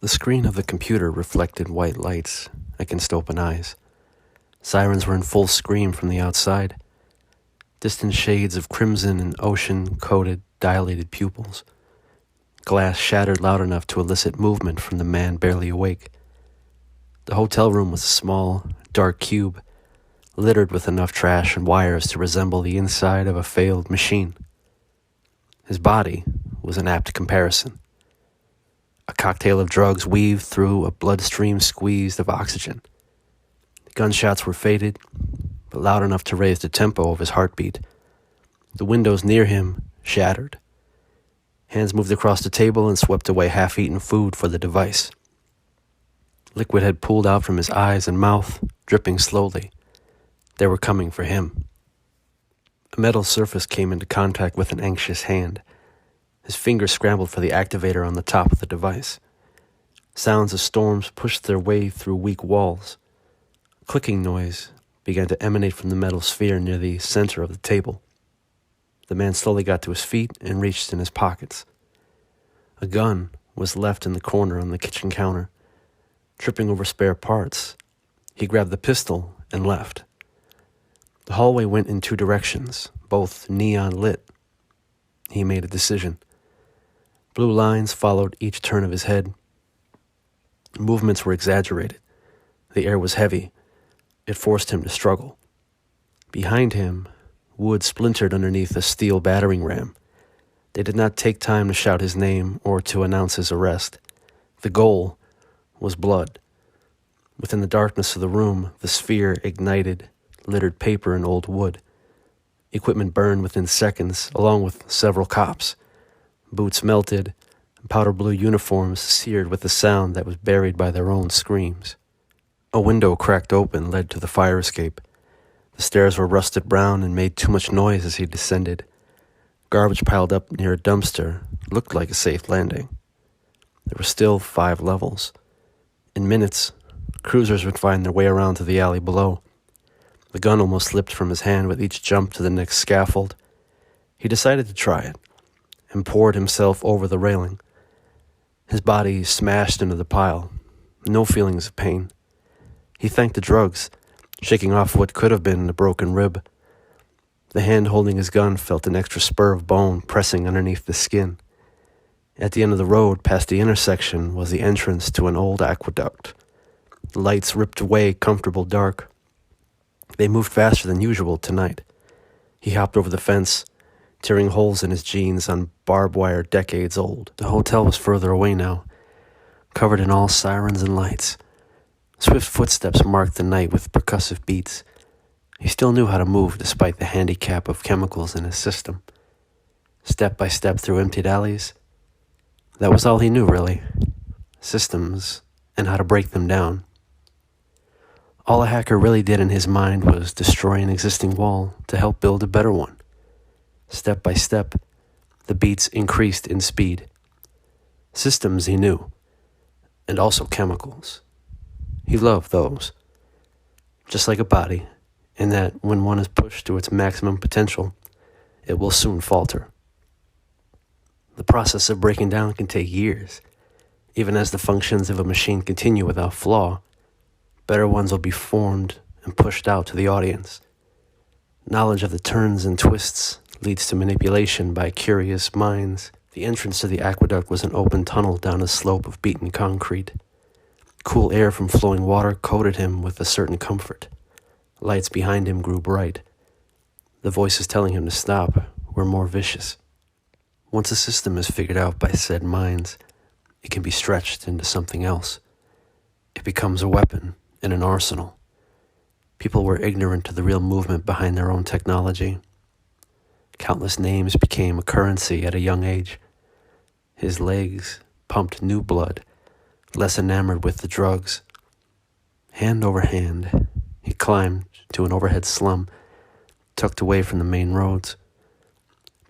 The screen of the computer reflected white lights against open eyes. Sirens were in full scream from the outside. Distant shades of crimson and ocean-coated, dilated pupils. Glass shattered loud enough to elicit movement from the man barely awake. The hotel room was a small, dark cube, littered with enough trash and wires to resemble the inside of a failed machine. His body was an apt comparison. A cocktail of drugs weaved through a bloodstream squeezed of oxygen. Gunshots were faded, but loud enough to raise the tempo of his heartbeat. The windows near him shattered. Hands moved across the table and swept away half-eaten food for the device. Liquid had pooled out from his eyes and mouth, dripping slowly. They were coming for him. A metal surface came into contact with an anxious hand. His fingers scrambled for the activator on the top of the device. Sounds of storms pushed their way through weak walls. A clicking noise began to emanate from the metal sphere near the center of the table. The man slowly got to his feet and reached in his pockets. A gun was left in the corner on the kitchen counter. Tripping over spare parts, he grabbed the pistol and left. The hallway went in two directions, both neon lit. He made a decision. Blue lines followed each turn of his head. Movements were exaggerated. The air was heavy. It forced him to struggle. Behind him, wood splintered underneath a steel battering ram. They did not take time to shout his name or to announce his arrest. The goal was blood. Within the darkness of the room, the sphere ignited, littered paper and old wood. Equipment burned within seconds, along with several cops. Boots melted, and powder blue uniforms seared with the sound that was buried by their own screams. A window cracked open led to the fire escape. The stairs were rusted brown and made too much noise as he descended. Garbage piled up near a dumpster looked like a safe landing. There were still 5 levels. In minutes, cruisers would find their way around to the alley below. The gun almost slipped from his hand with each jump to the next scaffold. He decided to try it and poured himself over the railing. His body smashed into the pile, no feelings of pain. He thanked the drugs, shaking off what could have been a broken rib. The hand holding his gun felt an extra spur of bone pressing underneath the skin. At the end of the road, past the intersection, was the entrance to an old aqueduct. The lights ripped away comfortable dark. They moved faster than usual tonight. He hopped over the fence, tearing holes in his jeans on barbed wire decades old. The hotel was further away now, covered in all sirens and lights. Swift footsteps marked the night with percussive beats. He still knew how to move despite the handicap of chemicals in his system. Step by step through emptied alleys. That was all he knew, really. Systems and how to break them down. All a hacker really did in his mind was destroy an existing wall to help build a better one. Step by step, the beats increased in speed. Systems he knew, and also chemicals. He loved those. Just like a body, in that when one is pushed to its maximum potential, it will soon falter. The process of breaking down can take years. Even as the functions of a machine continue without flaw, better ones will be formed and pushed out to the audience. Knowledge of the turns and twists leads to manipulation by curious minds. The entrance to the aqueduct was an open tunnel down a slope of beaten concrete. Cool air from flowing water coated him with a certain comfort. Lights behind him grew bright. The voices telling him to stop were more vicious. Once a system is figured out by said minds, it can be stretched into something else. It becomes a weapon in an arsenal. People were ignorant to the real movement behind their own technology. Countless names became a currency at a young age. His legs pumped new blood, less enamored with the drugs. Hand over hand, he climbed to an overhead slum, tucked away from the main roads.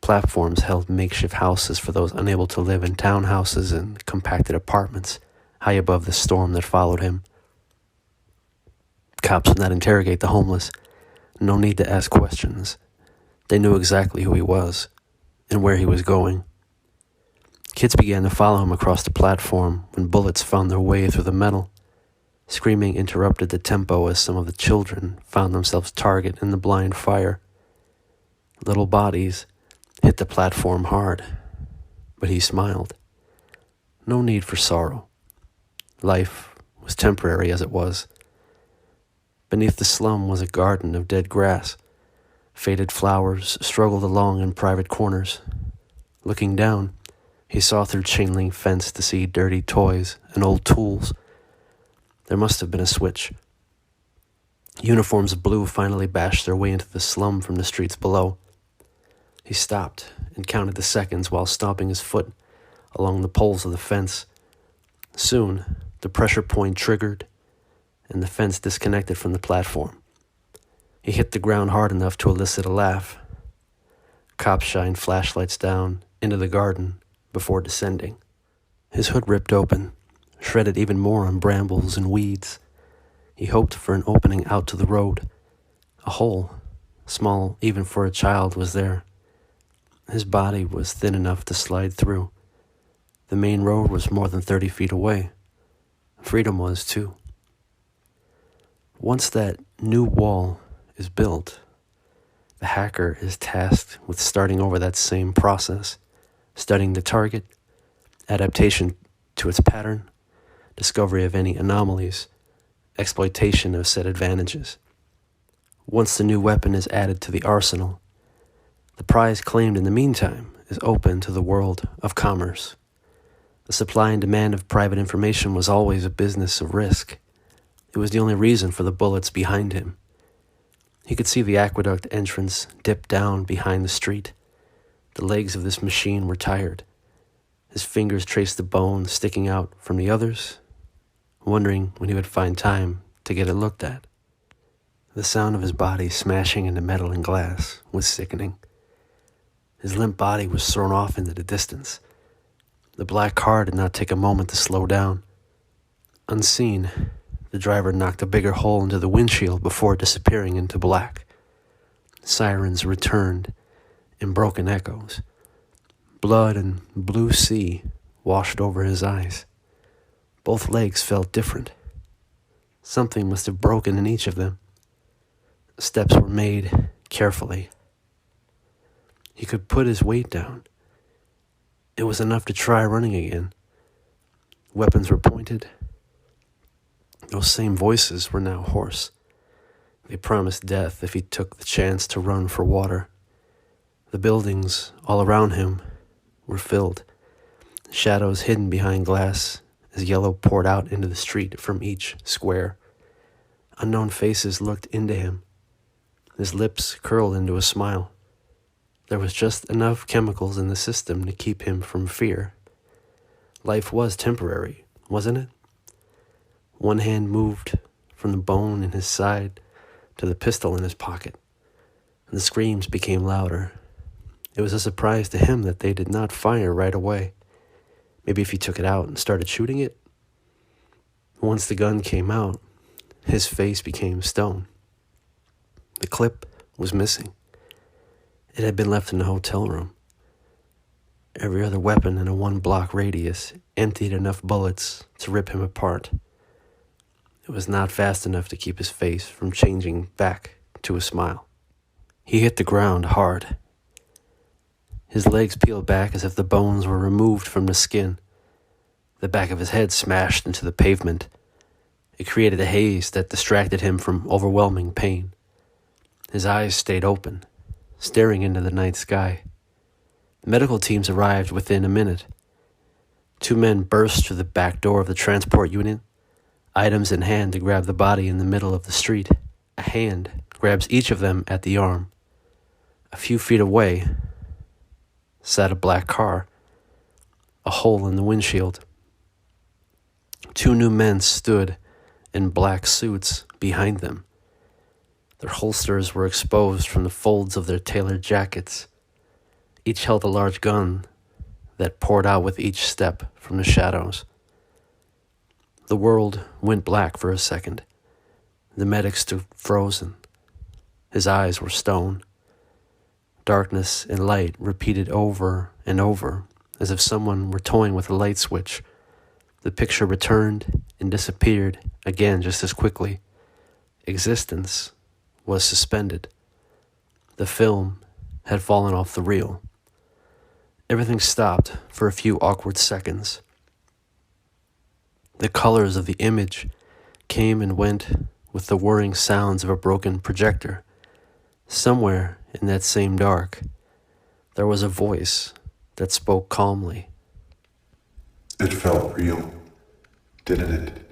Platforms held makeshift houses for those unable to live in townhouses and compacted apartments high above the storm that followed him. Cops would not interrogate the homeless. No need to ask questions. They knew exactly who he was and where he was going. Kids began to follow him across the platform when bullets found their way through the metal. Screaming interrupted the tempo as some of the children found themselves target in the blind fire. Little bodies hit the platform hard, but he smiled. No need for sorrow. Life was temporary as it was. Beneath the slum was a garden of dead grass. Faded flowers struggled along in private corners. Looking down, he saw through chain-link fence to see dirty toys and old tools. There must have been a switch. Uniforms of blue finally bashed their way into the slum from the streets below. He stopped and counted the seconds while stomping his foot along the poles of the fence. Soon, the pressure point triggered, and the fence disconnected from the platform. He hit the ground hard enough to elicit a laugh. Cops shined flashlights down into the garden before descending. His hood ripped open, shredded even more on brambles and weeds. He hoped for an opening out to the road. A hole, small even for a child, was there. His body was thin enough to slide through. The main road was more than 30 feet away. Freedom was, too. Once that new wall is built, the hacker is tasked with starting over that same process, studying the target, adaptation to its pattern, discovery of any anomalies, exploitation of said advantages. Once the new weapon is added to the arsenal, the prize claimed in the meantime is open to the world of commerce. The supply and demand of private information was always a business of risk. It was the only reason for the bullets behind him. He could see the aqueduct entrance dip down behind the street. The legs of this machine were tired. His fingers traced the bone sticking out from the others, wondering when he would find time to get it looked at. The sound of his body smashing into metal and glass was sickening. His limp body was thrown off into the distance. The black car did not take a moment to slow down. Unseen, the driver knocked a bigger hole into the windshield before disappearing into black. Sirens returned in broken echoes. Blood and blue sea washed over his eyes. Both legs felt different. Something must have broken in each of them. Steps were made carefully. He could put his weight down. It was enough to try running again. Weapons were pointed. Those same voices were now hoarse. They promised death if he took the chance to run for water. The buildings all around him were filled, shadows hidden behind glass as yellow poured out into the street from each square. Unknown faces looked into him. His lips curled into a smile. There was just enough chemicals in the system to keep him from fear. Life was temporary, wasn't it? One hand moved from the bone in his side to the pistol in his pocket, and the screams became louder. It was a surprise to him that they did not fire right away. Maybe if he took it out and started shooting it? Once the gun came out, his face became stone. The clip was missing. It had been left in the hotel room. Every other weapon in a 1-block radius emptied enough bullets to rip him apart. It was not fast enough to keep his face from changing back to a smile. He hit the ground hard. His legs peeled back as if the bones were removed from the skin. The back of his head smashed into the pavement. It created a haze that distracted him from overwhelming pain. His eyes stayed open, staring into the night sky. The medical teams arrived within a minute. 2 men burst through the back door of the transport unit, items in hand to grab the body in the middle of the street. A hand grabs each of them at the arm. A few feet away sat a black car, a hole in the windshield. 2 new men stood in black suits behind them. Their holsters were exposed from the folds of their tailored jackets. Each held a large gun that poured out with each step from the shadows. The world went black for a second. The medic stood frozen. His eyes were stone. Darkness and light repeated over and over as if someone were toying with a light switch. The picture returned and disappeared again just as quickly. Existence was suspended. The film had fallen off the reel. Everything stopped for a few awkward seconds. The colors of the image came and went with the whirring sounds of a broken projector. Somewhere in that same dark, there was a voice that spoke calmly. It felt real, didn't it?